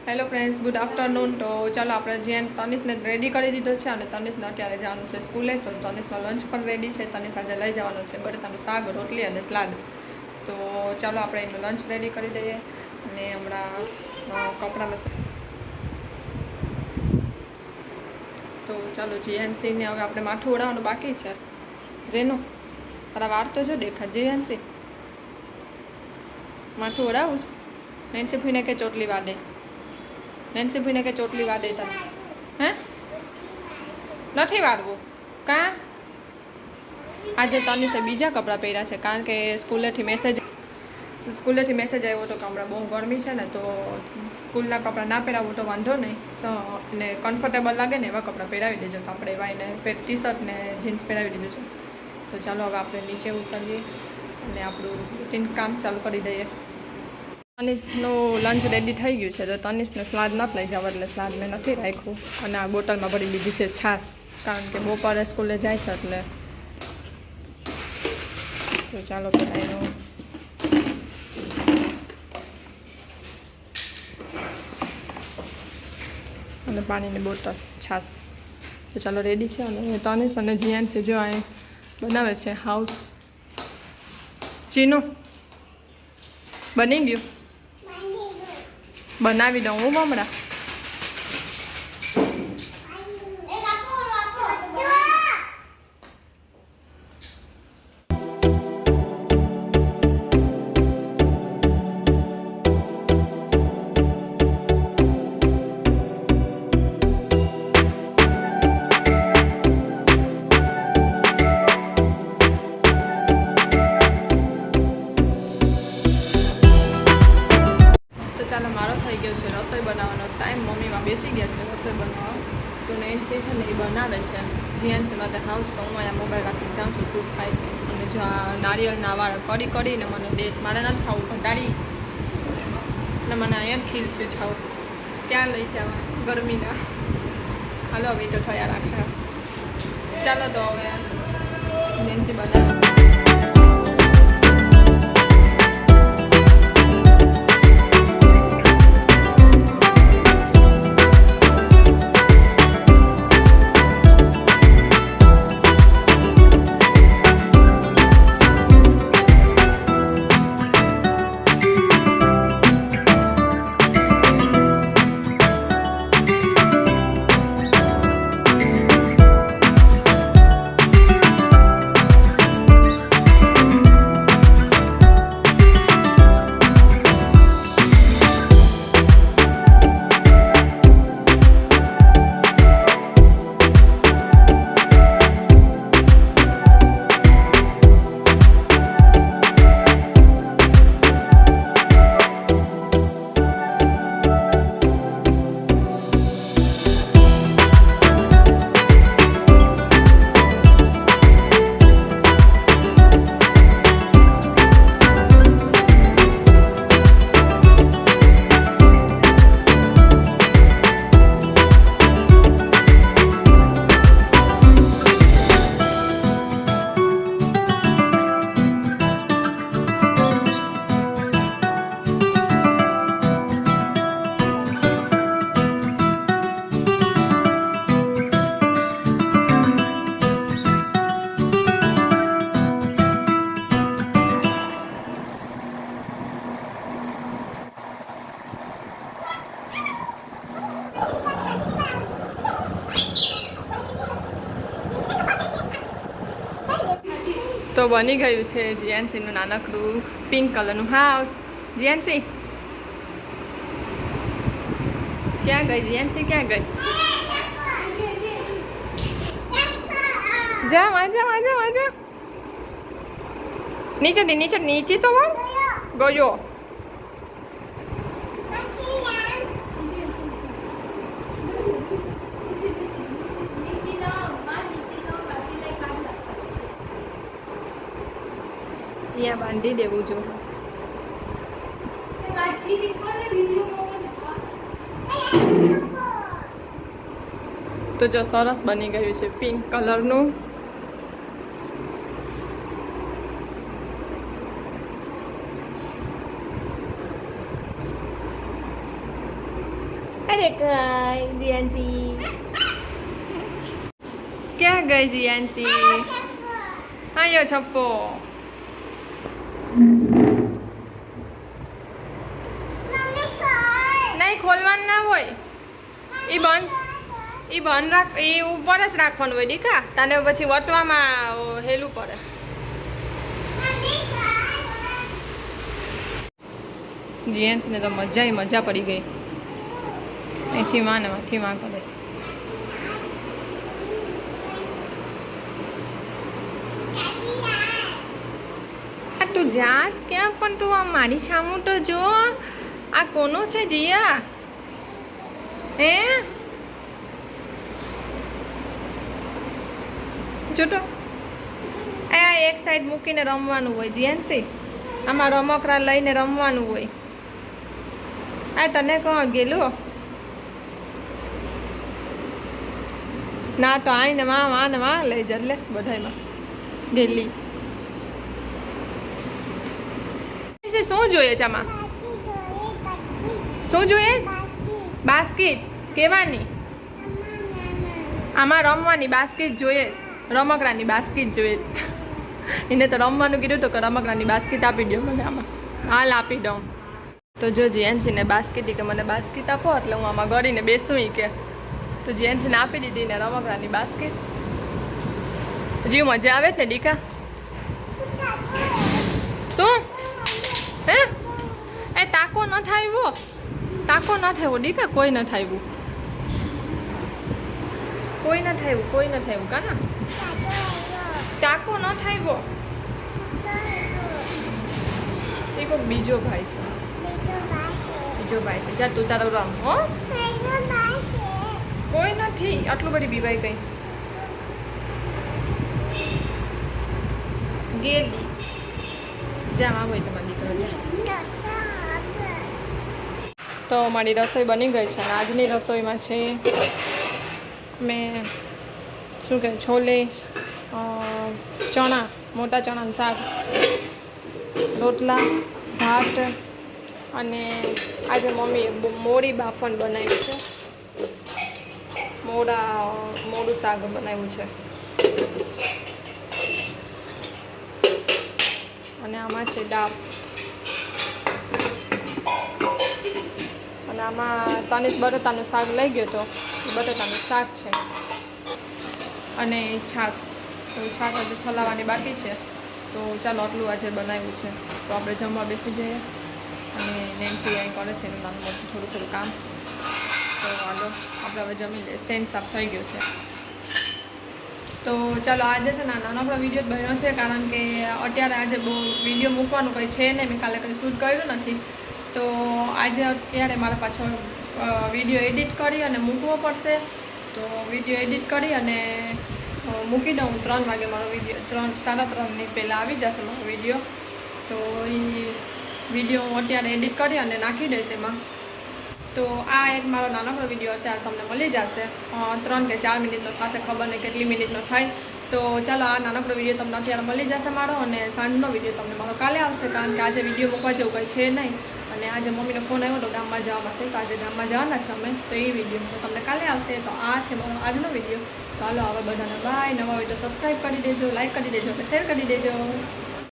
Hello friends, good afternoon. તો ચાલો આપણે જ્યાં તનિષને રેડી કરી દીધો છે અને તનિષને અત્યારે જવાનું છે સ્કૂલે. તો તનિષનો લંચ પણ રેડી છે. તનિષ આજે લઈ જવાનું છે બટેટાનું શાક, રોટલી અને સલાડ. તો ચાલો આપણે એનું લંચ રેડી કરી દઈએ અને હમણાં કપડામાં. તો ચાલો જીએનસીને હવે આપણે માથું ઓળાવવાનું બાકી છે. જેનું તારા વાર તો જો દેખા. જીએનસી માથું ઓળાવું છું. નેન્સી ફીને કે ચોટલી વાડે. નેન્સી ભાઈને કે ચોટલી વાડે તને હે નથી વાળવું કાં. આજે તનિષે બીજા કપડાં પહેર્યા છે કારણ કે સ્કૂલેથી મેસેજ આવ્યો હતો કે હમણાં બહુ ગરમી છે ને, તો સ્કૂલના કપડાં ના પહેરાવું તો વાંધો નહીં, તો ને કમ્ફર્ટેબલ લાગે ને એવા કપડાં પહેરાવી દેજો. તો આપણે એવા એને ટી શર્ટ ને જીન્સ પહેરાવી દીધું છે. તો ચાલો હવે આપણે નીચે ઉતરીએ અને આપણું રૂટીન કામ ચાલુ કરી દઈએ. તનિષનું લંચ રેડી થઈ ગયું છે. તો તનિષને સ્લાદ નથી લઈ જાવ એટલે સ્લાદ મેં નથી રાખ્યું અને આ બોટલમાં ભરી લીધી છે છાશ, કારણ કે બપોરે સ્કૂલે જાય છે એટલે. તો ચાલો પહેલાં એનું અને પાણીની બોટલ, છાશ. તો ચાલો રેડી છે. અને તનિષ અને જીએનસી જો અહીં બનાવે છે હાઉસ. ચીનું બની ગયું, બનાવી દઉં હું હમણાં. મારો થઈ ગયો છે રસોઈ બનાવવાનો ટાઈમ. મમ્મીમાં બેસી ગયા છે રસોઈ બનાવવા. તો નેન્સી છે ને એ બનાવે છે જીએનસી માટે હાઉસ. તો હું અહીંયા મોબાઈલ રાખી જાઉં છું, શૂટ થાય છે. અને જો આ નારિયેળના વાળ કરીને મને દે. મારે નથી ખાવું ઘટાડી ને મને અહીંયા ખીલ છે છાવ. ક્યાં લઈ જવા ગરમીના. હાલો હવે તો થયા રાખે. ચાલો તો હવે નેન્સી બનાવે. તો બની ગયું છે જીએનસીનું નાનકડું પિંક કલરનું હાઉસ. જીએનસી ક્યાં ગઈ? જીએનસી ક્યાં ગઈ? જા વાજા નીચે તો ગયો. અહીંયા બાંધી દેવું જો. તો જો સરસ બની ગયું છે પિંક કલરનું. अरे गई जियांसी, क्या गई जियांसी? हाँ यो छप्पो नहीं खोलवान ना होय ई बंद राख ई ऊपर ज राखવાનું હોય દીકા તને પછી વટવામાં હેલું પડે જીએન્સ ને તો મજા પડી ગઈ અહીંથી માં ને માંથી માં કરે તું જા ક્યાં પણ તું આ મારી સામું તો જો આ કોનું છે જીયા હે જો તો આ એક સાઈડ મૂકીને રમવાનું હોય જીએનસી આમાં રમકડા લઈને રમવાનું હોય આ તને કોણ ગેલું ના તો આઈને માં લઈ જ લે બધામાં ગેલી શું જોઈએ છે આમાં શું જોઈએ છે બાસ્કેટ કેવાની આમાં રમવાની બાસ્કેટ જોઈએ છે રમકડાની બાસ્કેટ જોઈએ એને તો રમવાનું કીધું તો કે રમકડાની બાસ્કેટ આપી દો મને આમાં હાલ આપી દઉં તો જો જીએનસીને બાસ્કેટ કે મને બાસ્કેટ આપો એટલે હું આમાં ગળીને બેસું કે તો જીએનસીને આપી દીધી ને રમકડાની બાસ્કેટ હજી મજા આવે ને દીકા શું હે એ તાકો ન થાય દીકા કોઈ ન થાય કાના તાકો ન થાય એ કોઈ બીજો ભાઈ છે જા તું તારો રમ હો કોઈ નથી આટલું બધી બીવાય કઈ ગેલી જામાં હોય છે મારી દીકરો જા તો મારી રસોઈ બની ગઈ છે અને આજની રસોઈમાં છે મેં શું કહે છોલે ચણા મોટા ચણાનું શાક રોટલા ભાત અને આજે મમ્મીએ મોડી બાફણ બનાવ્યું છે મોડું શાક બનાવ્યું છે અને આમાં છે દાળ અને આમાં તનિષ બટાટાનું શાક લઈ ગયો તો બટાટાનું શાક છે અને છાશ તો છાશ હજુ ખલાવવાની બાકી છે તો ચાલો આટલું આજે બનાવ્યું છે તો આપણે જમવા બેસી જઈએ અને નેન્સી અહીં કરે છે એનું નાનું મોટું થોડું કામ તો હાલો આપણે હવે જમી લઈએ સ્ટેન્ડ સાફ થઈ ગયો છે તો ચાલો આજે છે ને નાનકડો વિડીયો બન્યો છે કારણ કે અત્યારે આજે બહુ વિડીયો મૂકવાનું કંઈ છે નહીં મેં કાલે કંઈ શૂટ કર્યું નથી તો આજે અત્યારે મારે પાછો વિડીયો એડિટ કરી અને મૂકવો પડશે તો વિડીયો એડિટ કરી અને મૂકી દઉં 3 વાગે મારો વિડીયો 3:30 પહેલાં આવી જશે મારો વિડીયો તો એ વિડીયો હું અત્યારે એડિટ કરી અને નાખી દઈશ એમાં તો આ એક મારો નાનકડો વિડીયો અત્યારે તમને મળી જશે 3 કે 4 મિનિટનો થશે ખબર નહીં કેટલી મિનિટનો થાય તો ચાલો આ નાનકડો વિડીયો તમને અત્યારે મળી જશે મારો અને સાંજનો વિડીયો તમને મારો કાલે આવશે કારણ કે આજે વિડીયો મૂકવા જેવું કંઈ છે નહીં અને આજે મમ્મીનો ફોન આવ્યો હતો ગામમાં જવા માટે તો આજે ગામમાં જવાના છે અમે તો એ વિડીયો તમને કાલે આવશે તો આ છે મારો આજનો વિડીયો તો ચાલો હવે બધાને બાય નવા હોય તો સબસ્ક્રાઈબ કરી દેજો લાઈક કરી દેજો અને શેર કરી દેજો